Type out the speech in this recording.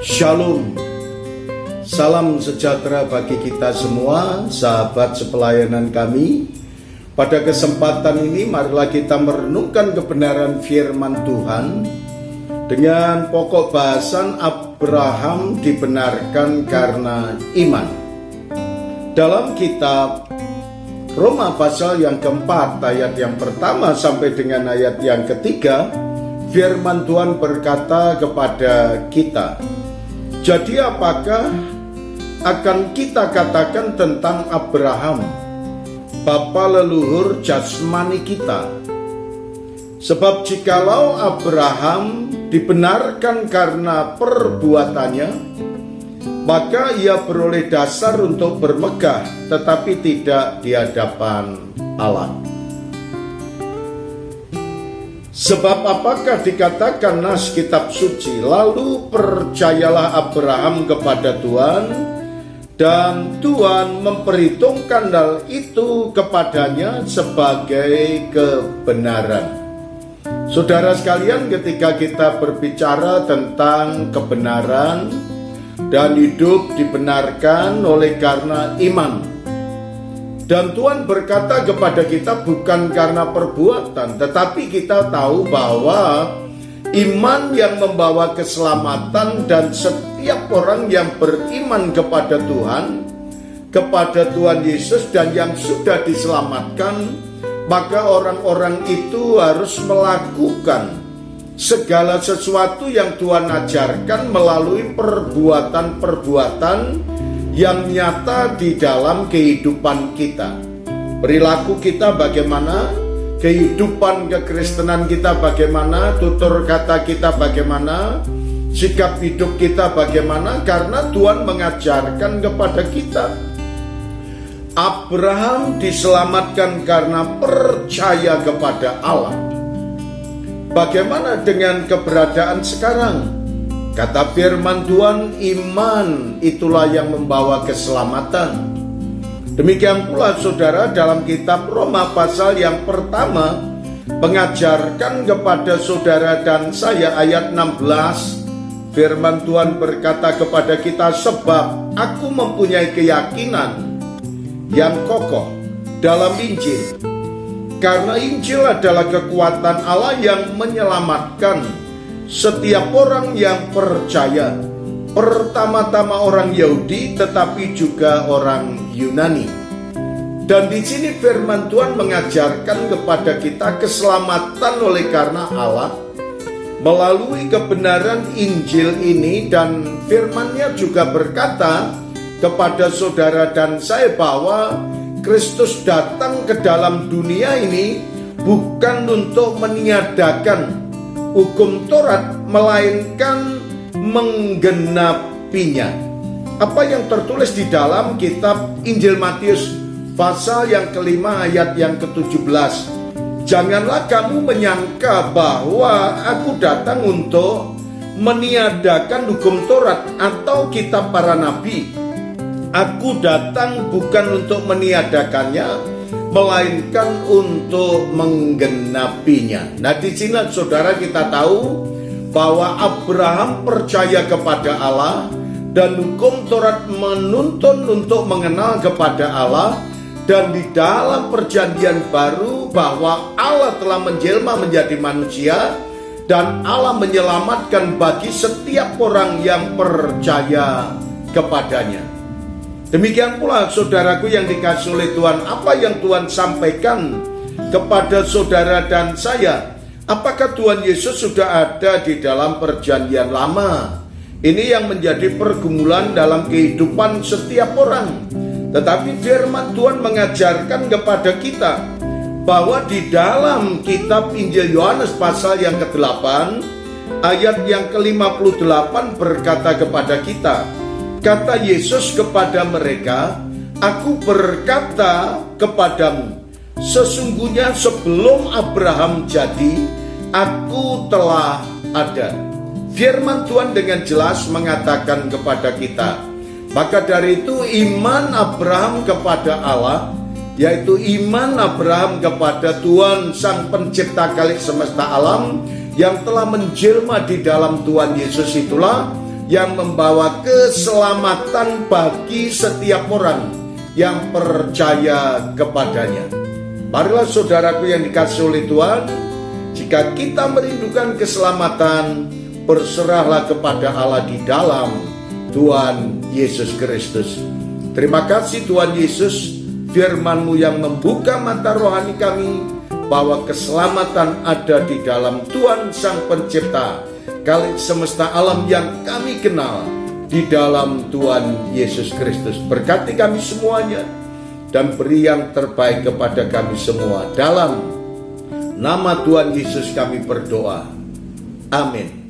Shalom, salam sejahtera bagi kita semua, sahabat sepelayanan kami. Pada kesempatan ini marilah kita merenungkan kebenaran firman Tuhan dengan pokok bahasan Abraham dibenarkan karena iman. Dalam kitab Roma pasal yang keempat ayat yang pertama sampai dengan ayat yang ketiga, firman Tuhan berkata kepada kita, jadi apakah akan kita katakan tentang Abraham, bapa leluhur jasmani kita? Sebab jikalau Abraham dibenarkan karena perbuatannya, maka ia beroleh dasar untuk bermegah, tetapi tidak di hadapan Allah. Sebab apakah dikatakan nas kitab suci, lalu percayalah Abraham kepada Tuhan, dan Tuhan memperhitungkan hal itu kepadanya sebagai kebenaran. Saudara sekalian, ketika kita berbicara tentang kebenaran dan hidup dibenarkan oleh karena iman, dan Tuhan berkata kepada kita bukan karena perbuatan, tetapi kita tahu bahwa iman yang membawa keselamatan, dan setiap orang yang beriman kepada Tuhan Yesus dan yang sudah diselamatkan, maka orang-orang itu harus melakukan segala sesuatu yang Tuhan ajarkan melalui perbuatan-perbuatan yang nyata di dalam kehidupan kita. Perilaku kita bagaimana, kehidupan kekristenan kita bagaimana, tutur kata kita bagaimana, sikap hidup kita bagaimana, karena Tuhan mengajarkan kepada kita. Abraham diselamatkan karena percaya kepada Allah. Bagaimana dengan keberadaan sekarang? Kata firman Tuhan, iman itulah yang membawa keselamatan. Demikian pula saudara, dalam kitab Roma pasal yang pertama mengajarkan kepada saudara dan saya ayat 16, firman Tuhan berkata kepada kita, sebab aku mempunyai keyakinan yang kokoh dalam Injil, karena Injil adalah kekuatan Allah yang menyelamatkan setiap orang yang percaya, pertama-tama orang Yahudi tetapi juga orang Yunani. Dan di sini firman Tuhan mengajarkan kepada kita keselamatan oleh karena Allah melalui kebenaran Injil ini, dan firman-Nya juga berkata kepada saudara dan saya bahwa Kristus datang ke dalam dunia ini bukan untuk meniadakan hukum Taurat, melainkan menggenapinya. Apa yang tertulis di dalam kitab Injil Matius pasal yang kelima ayat yang ke-17, janganlah kamu menyangka bahwa aku datang untuk meniadakan hukum Taurat atau kitab para nabi. Aku datang bukan untuk meniadakannya, melainkan untuk menggenapinya. Nah, di sini saudara kita tahu bahwa Abraham percaya kepada Allah, dan hukum Taurat menuntun untuk mengenal kepada Allah, dan di dalam perjanjian baru bahwa Allah telah menjelma menjadi manusia, dan Allah menyelamatkan bagi setiap orang yang percaya kepadanya. Demikian pula saudaraku yang dikasihi oleh Tuhan, apa yang Tuhan sampaikan kepada saudara dan saya, apakah Tuhan Yesus sudah ada di dalam perjanjian lama? Ini yang menjadi pergumulan dalam kehidupan setiap orang. Tetapi firman Tuhan mengajarkan kepada kita bahwa di dalam kitab Injil Yohanes pasal yang ke-8 ayat yang ke-58 berkata kepada kita, kata Yesus kepada mereka, aku berkata kepadamu, sesungguhnya sebelum Abraham jadi, aku telah ada. Firman Tuhan dengan jelas mengatakan kepada kita, maka dari itu iman Abraham kepada Allah, yaitu iman Abraham kepada Tuhan Sang Pencipta kalik semesta alam yang telah menjelma di dalam Tuhan Yesus, itulah yang membawa keselamatan bagi setiap orang yang percaya kepadanya. Marilah saudaraku yang dikasihi oleh Tuhan, jika kita merindukan keselamatan, berserahlah kepada Allah di dalam Tuhan Yesus Kristus. Terima kasih Tuhan Yesus, firman-Mu yang membuka mata rohani kami, bahwa keselamatan ada di dalam Tuhan Sang Pencipta, kali semesta alam yang kami kenal, di dalam Tuhan Yesus Kristus. Berkati kami semuanya, dan beri yang terbaik kepada kami semua. Dalam nama Tuhan Yesus kami berdoa. Amin.